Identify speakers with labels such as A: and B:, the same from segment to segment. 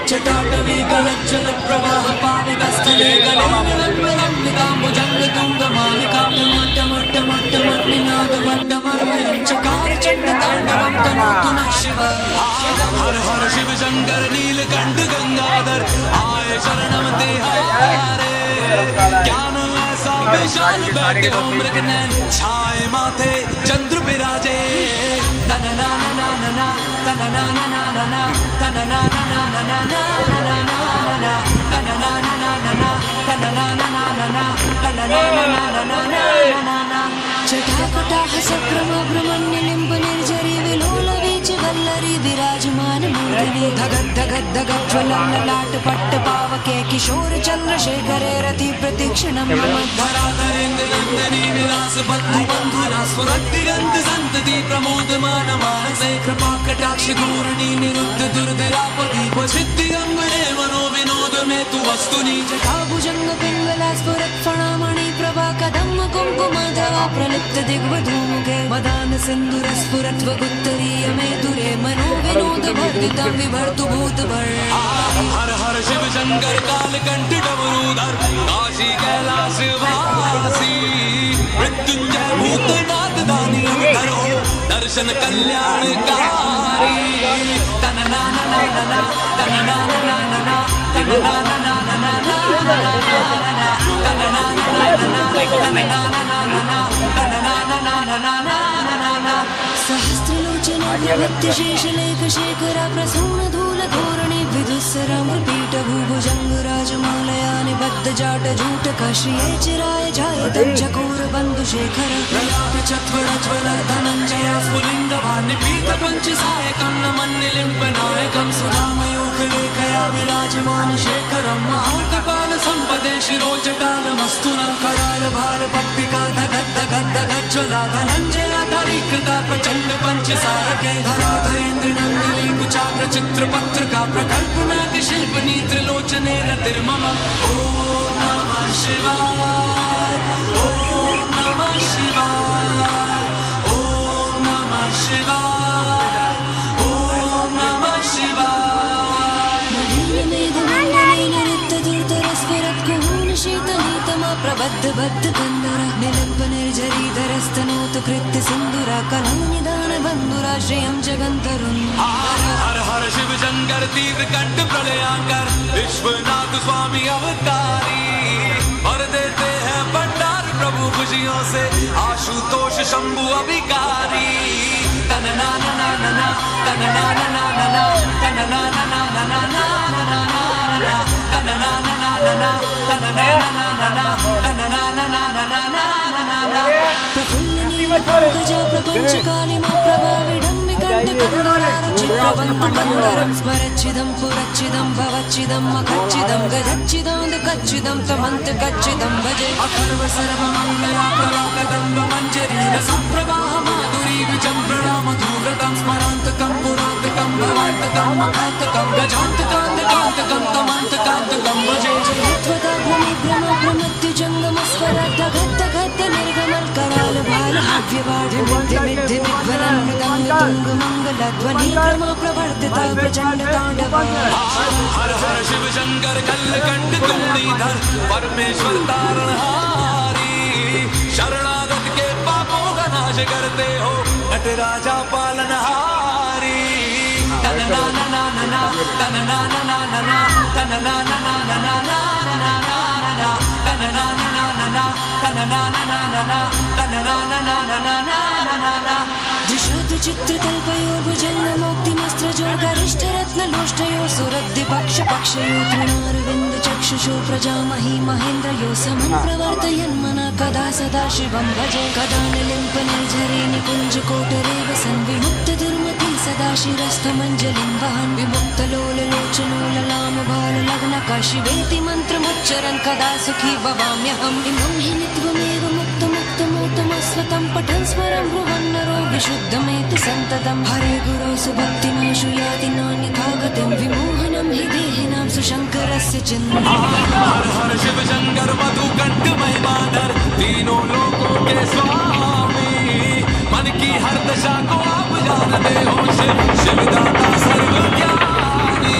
A: जटाटवी गलज्जल प्रवाह पावितस्थले हर हर शिव शंकर नीलकंठ गंगाधर आए शरणम तिहारे ज्ञान ऐसा विशाल बैठे मृग नैन छाए माथे चंद्र विराजे तन ना ना ना ना तन ना ना ना ना तन ना ना ना ना ना तन ना ना ना ना तन ना ना ना ना तन ना ना ना ना जटाकटाह सक्रमब्रह्मण्य लिम्ब निर्जरी विलोल वीच वल्लरी विराजमान मूर्धनि धगद धगद धगद ज्वलन ललाट पट्ट पावके किशोर चंद्रशेखरे रति प्रतीक्षणं धराधरेन्द्र नंदिनी विलास बंधु बंधुरा स्फुरद्दिगंत संतति प्रमोदमान मानसे कृपा कटाक्ष धूर्णी निरुद्ध दुर्धरापति वसिद्धि अंगने मनो विनोद में तु वस्तुनि जटाभुजंग पिंगला स्फुरत् फणामणि प्रभा कदम्ब कुंकुमधवा प्रलिप्त दिग्वधूमुखे मदान सिंधुर स्फुरत् वगुत्तरीय मे दुरे मनो विनोद वर्धितं विभर्तु भूतभर हर हर शिव शंकर कालकंठ डमरूधर काशी कैलाश वासी मृत्युंजय भूतनाथ दानी धरो दर्शन कल्याणकारी तन ना ना ना ना तन ना ना ना ना तन ना ना ना ना तन ना ना ना सहस्त्रलोचन नित्य शेषलेख शेखरा प्रसून धूल धोरणे विदुस्सरामृपीठ भूभुजंग राजमालया निबद्ध जाट जूट काश्रिये चिराय जायतं चकोर बंधु शेखर प्रयाग चत्वर ज्वल धनंजय स्फुलिंग भानि पीत पंच सायकं नमन्य लिंब नायकं सुधामयोग लेखया विराजमान शेखरं महाकपाल संपदे शिरोजटालमस्तु न कराल भार पट्टिका धगद धगद धगद ज्वला धनंजय धरिकृता प्रचंड पंच सारके धराधरेन्द्र नंदिनी कुचाग्र चित्र पत्रिका प्रकल्पना शिल्प नेत्र लोचने रतिर्मम ओम नमः शिवाय ओम नमः शिवाय ओम नमः शिवाय ओम नमः शिवाय शीतनीतमा प्रबद्ध बद्ध कंदर निलंब निर्जरी धरस्तनोत कृत्य सिंधुरा कलम निदान बंधुरा श्रियं जगंतरुण हर हर शिव शंकर तीव्र कंठ प्रलयांकर विश्वनाथ स्वामी अवतारी भर देते हैं भंडार प्रभु खुशियों से आशुतोष शंभु अभिकारी तन ना ना ना ना तन ना ना ना ना तन ना ना ना ना तन ना ना ना ना तन ना ना ना तन ना ना ना प्रफुल्लनी पंकजा प्रपंच कालिमा प्रभाविडम्बि कंठकन्दरारुचिप्रबन्धुकन्दरं स्मरच्चिदं पुरच्चिदं भवच्चिदं मखच्चिदं गजच्चिदं दुःखच्चिदं तमन्तकच्चिदं भजे अथर्व सर्वमङ्गला प्रलाकदम्ब मञ्जरी रसप्रवाह माधुरी विजं प्रणामधूव्रतं स्मरान्तकं पुरान्तकं भवान्तकं मखान्तकं गजान्तकान्तकान्तकं तमन्तकान्तकं भजे जयत्वता भूमि भ्रम भ्रमत्युजङ्गमस्वरद् धगद् धगद् निर्गमल् कराल भाल हव्यवाढ मिथ्य मिथ्य विध्वलं मृदङ्ग तुङ्ग मङ्गल ध्वनि क्रम प्रवर्तिता प्रचण्ड ताण्डव हर हर शिव शंकर कल्लकंठ तुंडीधर परमेश्वर तारणहारी शरणागत के पापों का नाश करते हो नटराजा पालनहारी तन ना ना ना ना तन ना ना ना ना तन ना ना ना ना तन ना ना ना ना तन ना ना ना ना तन ना ना ना ना दिशोद चित्रकल्पयो भुजङ्गमोक्तिमस्त्रजो गरिष्ठरत्नलोष्टयो सुरद्दिपक्ष पक्षयो तृणारविन्द चक्षुषो प्रजामही महेन्द्रयो समं प्रवर्तयन्मना कदा सदा शिवं भजे कदा निलिम्प निर्झरे निकुञ्जकोटरे वसन् विमुक्त दुर्मति सदा शिरस्थमञ्जलिं वहन् विमुक्तलोललोचनो ललाम बाललग्नकाशिवेति मन्त्रमुच्चरन् कदा सुखी भवाम्यहम् इमं हि नित्वमेव मुक्तमुक्तमोत्तमस्वतं पठन् स्मरन् बृहन्नरो विशुद्धमेति सन्ततं हरे गुरो सुभक्तिमाशु याति नान्यथा गतिं विमोहनं हि देहिनां सुशङ्करस्य चिन्ता हर हर शिव शंकर मधुकंठ महिमाधर तीनों लोकों के स्वामी मन की हर दशा को आप जानते हो शिव शिवदाता सर्वज्ञानी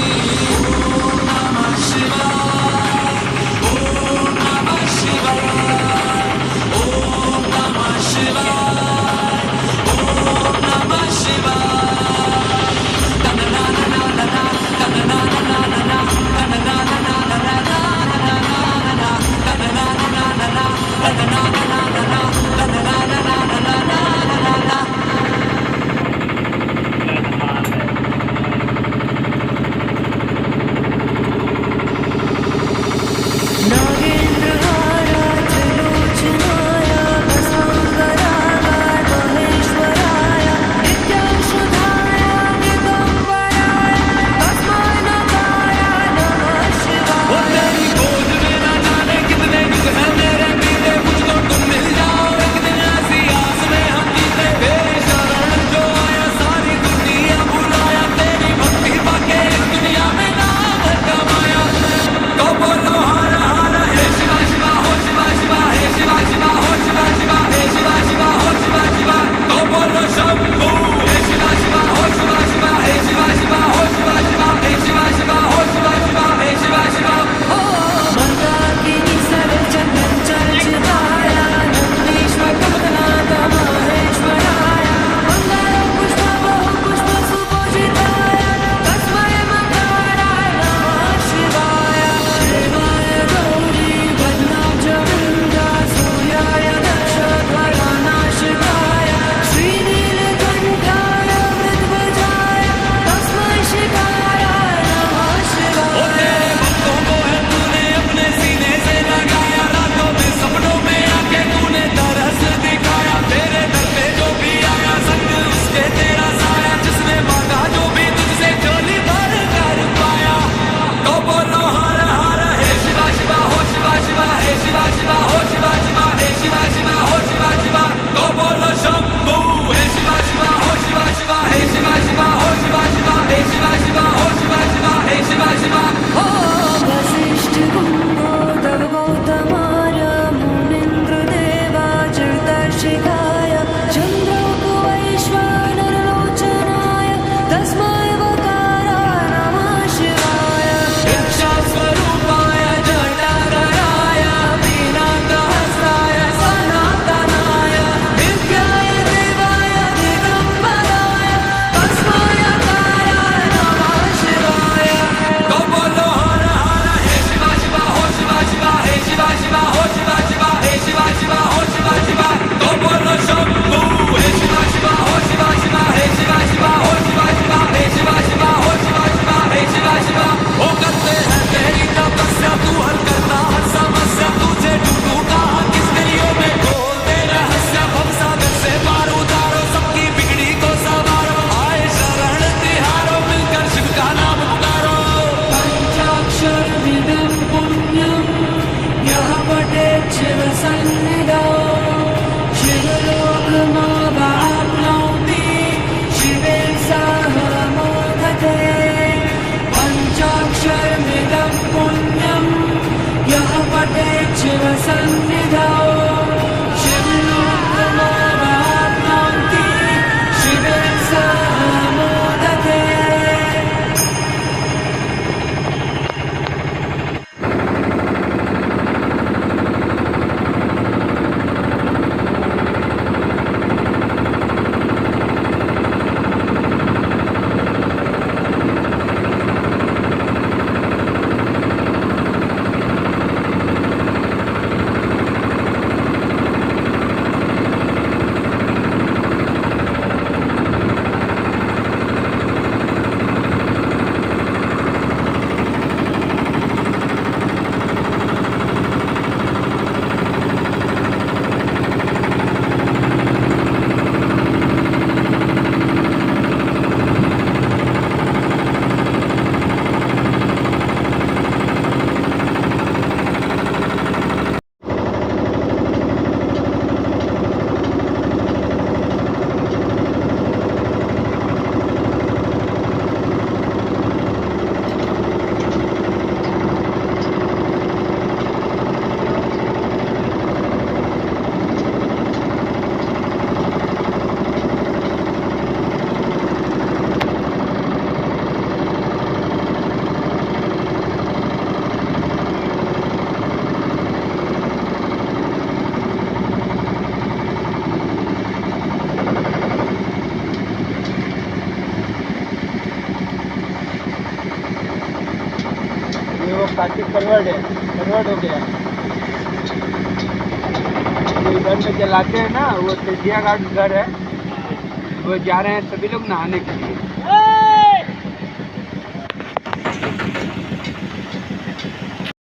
B: काशी फॉरवर्ड है, फॉरवर्ड हो गया। जो इधर में जलाते हैं ना, वो तेजिया घाट घर है, वो जा रहे हैं सभी लोग नहाने के लिए।